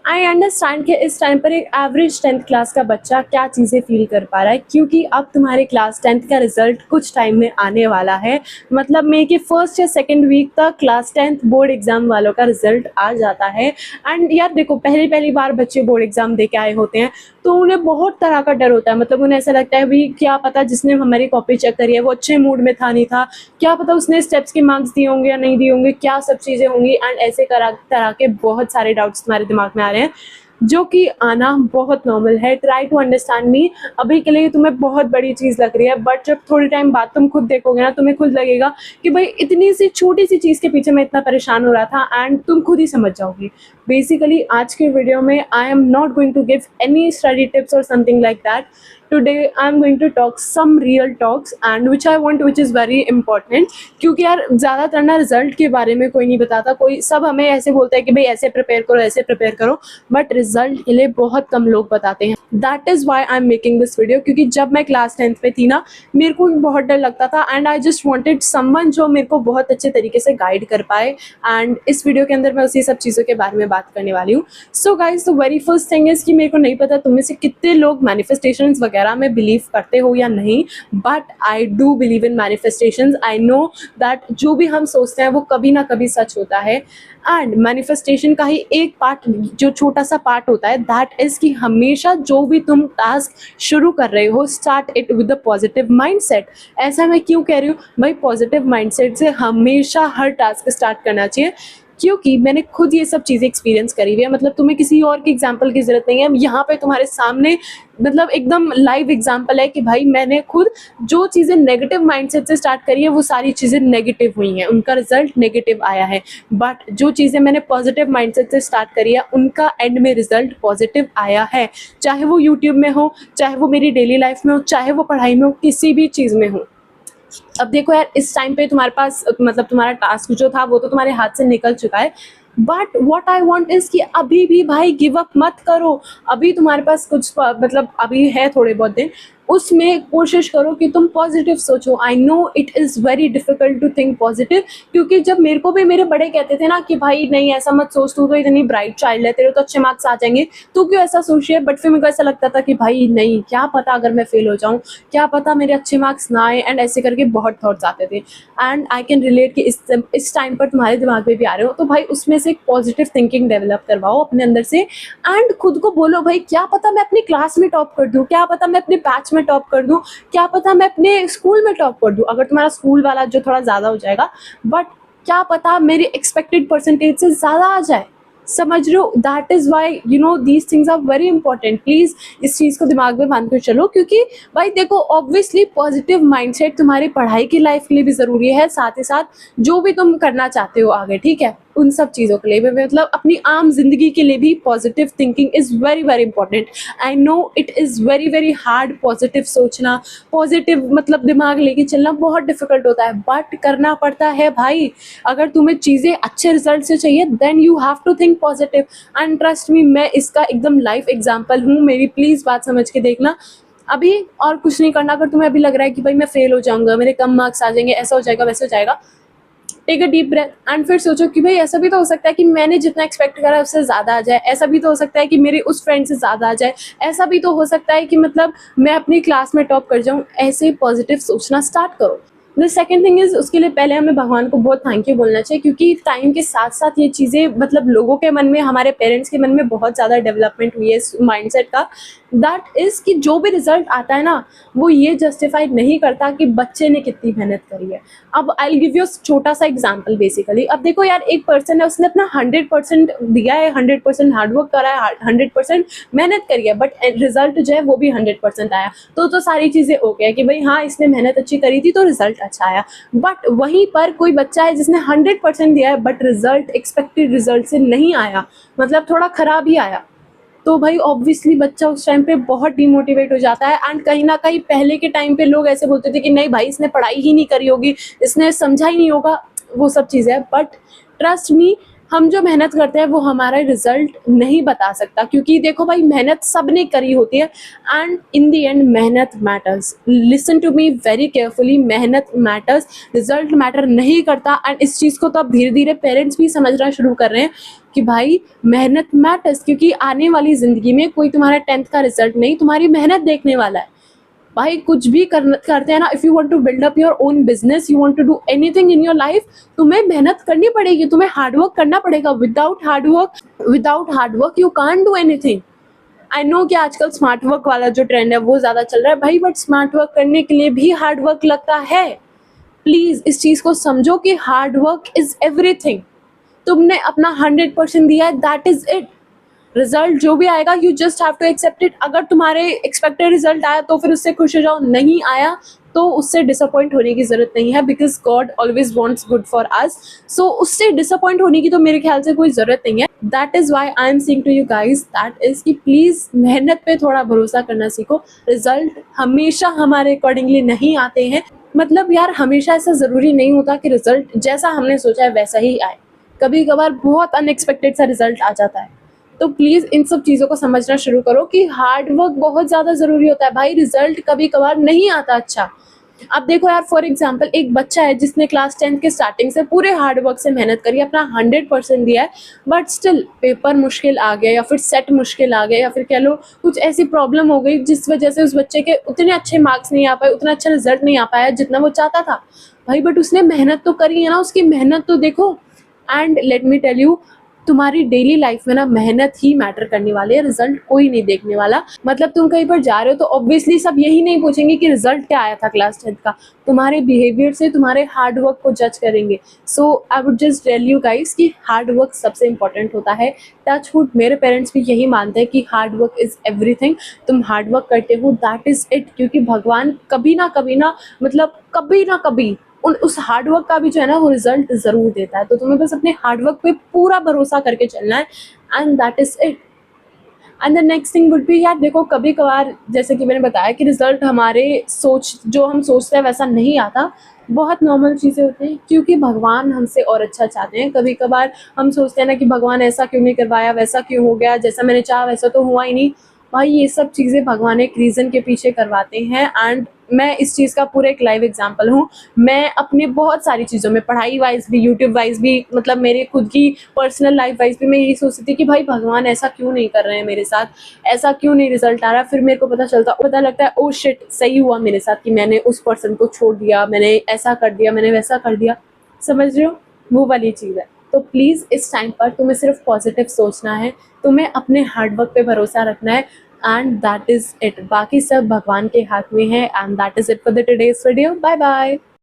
I understand कि इस time पर एक एवरेज 10th क्लास का बच्चा क्या चीज़ें फील कर पा रहा है, क्योंकि अब तुम्हारे क्लास 10th का रिजल्ट कुछ टाइम में आने वाला है। मतलब मई के फर्स्ट या सेकेंड वीक तक क्लास 10th बोर्ड एग्जाम वालों का रिजल्ट आ जाता है। एंड यार देखो, पहली बार बच्चे बोर्ड एग्जाम दे के आए होते हैं तो उन्हें बहुत तरह का डर होता है। मतलब उन्हें ऐसा लगता है भाई क्या पता जिसने हमारी कॉपी चेक करी है वो अच्छे मूड में था नहीं था, क्या पता उसने स्टेप्स के मार्क्स दिए होंगे या नहीं दिए होंगे, क्या सब चीज़ें होंगी। एंड ऐसे तरह के बहुत सारे डाउट्स तुम्हारे दिमाग में आ रहे हैं, जो कि आना बहुत नॉर्मल है। Try to understand me. अभी के लिए तुम्हें बहुत बड़ी चीज़ लग रही है, बट जब थोड़ी टाइम बाद तुम खुद देखोगे ना, तुम्हें खुद लगेगा कि भाई इतनी सी छोटी सी चीज़ के पीछे मैं इतना परेशान हो रहा था, एंड तुम खुद ही समझ जाओगी। बेसिकली आज के वीडियो में I am not going to give any study tips और something like that. Today I'm going to talk some real talks and which I want, which is very important। क्योंकि यार ज़्यादातर ना रिजल्ट के बारे में कोई नहीं बताता, कोई सब हमें ऐसे बोलता है कि भाई ऐसे प्रिपेयर करो ऐसे प्रिपेयर करो, बट रिजल्ट के लिए बहुत कम लोग बताते हैं। That is Y I am making this video. क्योंकि जब मैं क्लास 10th में थी ना, मेरे को भी बहुत डर लगता था and I just wanted someone जो मेरे को बहुत अच्छे तरीके से गाइड कर पाए। एंड इस वीडियो के अंदर मैं उसी सब चीज़ों के बारे में बात करने वाली हूँ। So guys, the very first thing is कि मेरे को नहीं पता तुम में से कितने लोग मैनिफेस्टेशंस वगैरह में बिलीव करते हो या नहीं, but I do believe in manifestations. I know that जो भी हम सोचते हैं वो कभी ना कभी सच होता है। एंड मैनिफेस्टेशन का ही एक पार्ट, जो छोटा सा पार्ट होता है, दैट इज कि हमेशा जो भी तुम टास्क शुरू कर रहे हो, start it with a positive mindset. ऐसा मैं क्यों कह रही हूँ भाई? पॉजिटिव माइंडसेट से हमेशा हर टास्क स्टार्ट करना चाहिए, क्योंकि मैंने खुद ये सब चीज़ें एक्सपीरियंस करी हुई है। मतलब तुम्हें किसी और की एग्जांपल की ज़रूरत नहीं है, यहाँ पे तुम्हारे सामने मतलब एकदम लाइव एग्जांपल है कि भाई मैंने खुद जो चीज़ें नेगेटिव माइंडसेट से स्टार्ट करी है वो सारी चीज़ें नेगेटिव हुई हैं, उनका रिजल्ट नेगेटिव आया है। बट जो चीज़ें मैंने पॉजिटिव माइंडसेट से स्टार्ट करी है उनका एंड में रिजल्ट पॉजिटिव आया है। चाहे वो यूट्यूब में हो, चाहे वो मेरी डेली लाइफ में हो, चाहे वो पढ़ाई में हो, किसी भी चीज़ में हो। अब देखो यार, इस टाइम पे तुम्हारे पास मतलब तुम्हारा टास्क जो था वो तो तुम्हारे हाथ से निकल चुका है, but what I want is कि अभी भी भाई गिव अप मत करो। अभी तुम्हारे पास कुछ मतलब अभी है थोड़े बहुत दिन, उसमें कोशिश करो कि तुम पॉजिटिव सोचो। I know it is very difficult to think positive, क्योंकि जब मेरे को भी मेरे बड़े कहते थे ना कि भाई नहीं ऐसा मत सोच, तू तो इतनी ब्राइट चाइल्ड है, तेरे तो अच्छे मार्क्स आ जाएंगे, तू क्यों ऐसा सोच रही है। बट फिर मेरे को ऐसा लगता था कि भाई नहीं, क्या पता अगर मैं फेल हो जाऊँ, क्या पता मेरे अच्छे मार्क्स ना आए, एंड ऐसे करके बहुत थॉट्स आते थे। एंड आई कैन रिलेट कि इस टाइम पर तुम्हारे दिमाग में भी आ रहे हो, तो भाई उसमें से एक पॉजिटिव थिंकिंग डेवलप करवाओ अपने अंदर से। एंड खुद को बोलो भाई क्या पता मैं अपनी क्लास में टॉप कर दूँ, क्या पता मैं अपने बैच में टॉप कर दूं, क्या पता मैं अपने स्कूल में टॉप कर दूं। अगर तुम्हारा स्कूल वाला जो थोड़ा ज़्यादा हो जाएगा, बट क्या पता मेरी एक्सपेक्टेड परसेंटेज से ज़्यादा आ जाए। समझ रहे हो? That is why you know these things are very important. Please इस चीज़ को दिमाग में बांध कर चलो, क्योंकि भाई देखो ऑब्वियसली पॉजिटिव माइंडसेट तुम्हारी पढ़ाई की लाइफ के लिए भी ज़रूरी है, साथ ही साथ जो भी तुम करना चाहते हो आगे, ठीक है, उन सब चीज़ों के लिए भी, मतलब अपनी आम जिंदगी के लिए भी positive thinking is very very important. I know it is very very hard positive सोचना, पॉजिटिव मतलब दिमाग लेके चलना बहुत डिफिकल्ट होता है, बट करना पड़ता है भाई। अगर तुम्हें चीज़ें अच्छे रिजल्ट से चाहिए then you have to think positive. And trust me, मैं इसका एकदम लाइफ एग्जाम्पल हूँ, मेरी प्लीज़ बात समझ के देखना। अभी और कुछ नहीं करना। अगर तुम्हें अभी लग रहा है कि भाई मैं फेल हो जाऊंगा, मेरे कम मार्क्स आ जाएंगे, ऐसा हो जाएगा वैसा हो जाएगा, take a deep breath and फिर सोचो कि भाई ऐसा भी तो हो सकता है कि मैंने जितना एक्सपेक्ट करा उससे ज़्यादा आ जाए, ऐसा भी तो हो सकता है कि मेरे उस फ्रेंड से ज़्यादा आ जाए, ऐसा भी तो हो सकता है कि मतलब मैं अपनी क्लास में टॉप कर जाऊँ। ऐसे पॉजिटिव सोचना स्टार्ट करो। द सेकेंड थिंग इज़, उसके लिए पहले हमें भगवान को बहुत थैंक यू बोलना चाहिए, क्योंकि टाइम के साथ साथ ये चीज़ें मतलब लोगों के मन में, हमारे पेरेंट्स के मन में बहुत ज़्यादा डेवलपमेंट हुई है इस माइंडसेट का। दैट इज़ कि जो भी रिजल्ट आता है ना, वो ये जस्टिफाइड नहीं करता कि बच्चे ने कितनी मेहनत करी है। अब आई विल गिव यू छोटा सा एग्जाम्पल। बेसिकली अब देखो यार, एक पर्सन है, उसने अपना 100% दिया है, 100% हार्डवर्क करा है, 100% मेहनत करी है, बट रिजल्ट जो है वो भी 100% आया, तो सारी चीज़ें ओके है कि भाई हाँ इसने मेहनत अच्छी करी थी तो रिजल्ट अच्छा आया। बट वहीं पर कोई बच्चा है जिसने 100% दिया है बट रिजल्ट एक्सपेक्टेड रिजल्ट से नहीं आया, मतलब थोड़ा खराब ही आया, तो भाई ऑब्वियसली बच्चा उस टाइम पे बहुत डिमोटिवेट हो जाता है। एंड कहीं ना कहीं पहले के टाइम पे लोग ऐसे बोलते थे कि नहीं भाई इसने पढ़ाई ही नहीं करी होगी, इसने समझा ही नहीं होगा, वो सब चीज़ें है। बट ट्रस्ट मी, हम जो मेहनत करते हैं वो हमारा रिजल्ट नहीं बता सकता, क्योंकि देखो भाई मेहनत सबने करी होती है एंड इन द एंड मेहनत matters. Listen to me very carefully, मेहनत मैटर्स, रिजल्ट मैटर नहीं करता। एंड इस चीज़ को तो अब धीरे धीरे पेरेंट्स भी समझना शुरू कर रहे हैं कि भाई मेहनत मैटर्स, क्योंकि आने वाली ज़िंदगी में कोई तुम्हारा 10th का रिजल्ट नहीं, तुम्हारी मेहनत देखने वाला है। भाई कुछ भी करते हैं ना, if you want to build up your own business, you want to do anything in your life, तुम्हें मेहनत करनी पड़ेगी, तुम्हें हार्डवर्क करना पड़ेगा। Without hard work you can't do anything. I know कि आजकल स्मार्ट वर्क वाला जो ट्रेंड है वो ज़्यादा चल रहा है भाई, बट स्मार्ट वर्क करने के लिए भी हार्डवर्क लगता है। प्लीज़ इस चीज़ को समझो कि हार्डवर्क इज़ एवरीथिंग। तुमने अपना 100% दिया है, दैट इज़ इट। रिजल्ट जो भी आएगा you just have to accept it. अगर तुम्हारे एक्सपेक्टेड रिजल्ट आया तो फिर उससे खुश हो जाओ, नहीं आया तो उससे डिसअपॉइंट होने की जरूरत नहीं है, because God always wants good for us. So उससे डिसअपॉइंट होने की तो मेरे ख्याल से कोई जरूरत नहीं है। That is why I am saying to you guys, that is कि प्लीज मेहनत पे थोड़ा भरोसा करना सीखो। रिजल्ट हमेशा हमारे अकॉर्डिंगली नहीं आते हैं। मतलब यार हमेशा ऐसा जरूरी नहीं होता कि रिजल्ट जैसा हमने सोचा है वैसा ही आए, कभी कभार बहुत अनएक्सपेक्टेड सा रिजल्ट आ जाता है। तो प्लीज़ इन सब चीज़ों को समझना शुरू करो कि हार्ड वर्क बहुत ज़्यादा ज़रूरी होता है भाई, रिजल्ट कभी कभार नहीं आता अच्छा। अब देखो यार, फॉर एग्जांपल एक बच्चा है जिसने क्लास 10th के स्टार्टिंग से पूरे हार्ड वर्क से मेहनत करी, अपना 100% दिया है, बट स्टिल पेपर मुश्किल आ गया, या फिर सेट मुश्किल आ गया, या फिर कह लो कुछ ऐसी प्रॉब्लम हो गई जिस वजह से उस बच्चे के उतने अच्छे मार्क्स नहीं आ पाए, उतना अच्छा रिजल्ट नहीं आ पाया जितना वो चाहता था। भाई बट उसने मेहनत तो करी है ना, उसकी मेहनत तो देखो। And let me tell you, तुम्हारी डेली लाइफ में ना मेहनत ही मैटर करने वाली है, रिजल्ट कोई नहीं देखने वाला। मतलब तुम कहीं पर जा रहे हो तो ऑब्वियसली सब यही नहीं पूछेंगे कि रिजल्ट क्या आया था क्लास 10th का, तुम्हारे बिहेवियर से, तुम्हारे हार्ड वर्क को जज करेंगे। So I would just tell you guys कि हार्ड वर्क सबसे इंपॉर्टेंट होता है। टच वुड, मेरे पेरेंट्स भी यही मानते हैं कि हार्ड वर्क इज एवरीथिंग। तुम हार्ड वर्क करते हो, दैट इज इट, क्योंकि भगवान कभी ना कभी ना, मतलब कभी ना कभी उस हार्डवर्क का भी जो है ना वो रिजल्ट जरूर देता है। तो तुम्हें बस अपने हार्डवर्क पे पूरा भरोसा करके चलना है, and that is it. And the next thing would be, यार देखो कभी कभार जैसे कि मैंने बताया कि रिजल्ट हमारे जो हम सोचते हैं वैसा नहीं आता, बहुत नॉर्मल चीज़ें होती हैं, क्योंकि भगवान हमसे और अच्छा चाहते हैं। कभी कभार हम सोचते हैं ना कि भगवान ऐसा क्यों नहीं करवाया, वैसा क्यों हो गया, जैसा मैंने चाहा वैसा तो हुआ ही नहीं। भाई ये सब चीज़ें भगवान एक रीज़न के पीछे करवाते हैं, एंड मैं इस चीज़ का पूरा एक लाइव एग्जांपल हूँ। मैं अपने बहुत सारी चीज़ों में, पढ़ाई वाइज भी, यूट्यूब वाइज भी, मतलब मेरे खुद की पर्सनल लाइफ वाइज भी, मैं यही सोचती थी कि भाई भगवान ऐसा क्यों नहीं कर रहे हैं मेरे साथ, ऐसा क्यों नहीं रिजल्ट आ रहा। फिर मेरे को पता लगता है ओ शिट, सही हुआ मेरे साथ कि मैंने उस पर्सन को छोड़ दिया, मैंने ऐसा कर दिया, मैंने वैसा कर दिया। समझ रहे हो, वो वाली चीज़ है। तो प्लीज़ इस टाइम पर तुम्हें सिर्फ पॉजिटिव सोचना है, तुम्हें अपने हार्डवर्क पे भरोसा रखना है, एंड दैट इज़ इट। बाकी सब भगवान के हाथ में है, and that is it for the today's video. Bye bye.